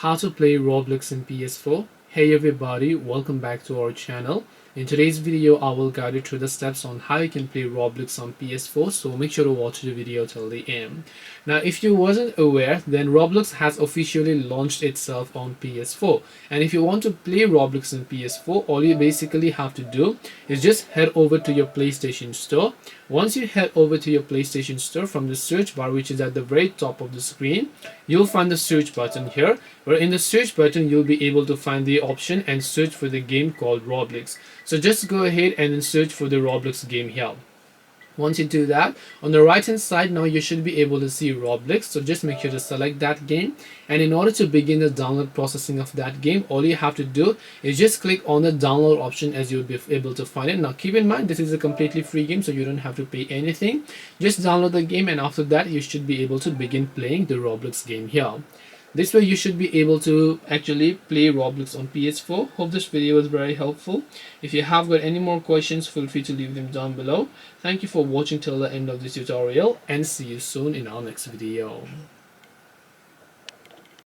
how to play Roblox in PS4. Hey everybody, welcome back to our channel. In today's video, I will guide you through the steps on how you can play Roblox on PS4, so make sure to watch the video till the end. Now, if you wasn't aware, then Roblox has officially launched itself on PS4. And if you want to play Roblox in PS4, all you basically have to do is just head over to your PlayStation Store. Once you head over to your PlayStation Store, from the search bar, which is at the very top of the screen, you'll find the search button here, where in the search button you'll be able to find the option and search for the game called Roblox. So just go ahead and then search for the Roblox game here. Once you do that, on the right hand side now you should be able to see Roblox, so just make sure to select that game. And in order to begin the download processing of that game, all you have to do is just click on the download option, as you'll be able to find it. Now keep in mind, this is a completely free game, so you don't have to pay anything. Just download the game, and after that you should be able to begin playing the Roblox game here. This way you should be able to actually play Roblox on PS4. Hope this video was very helpful. If you have got any more questions, feel free to leave them down below. Thank you for watching till the end of this tutorial, and see you soon in our next video.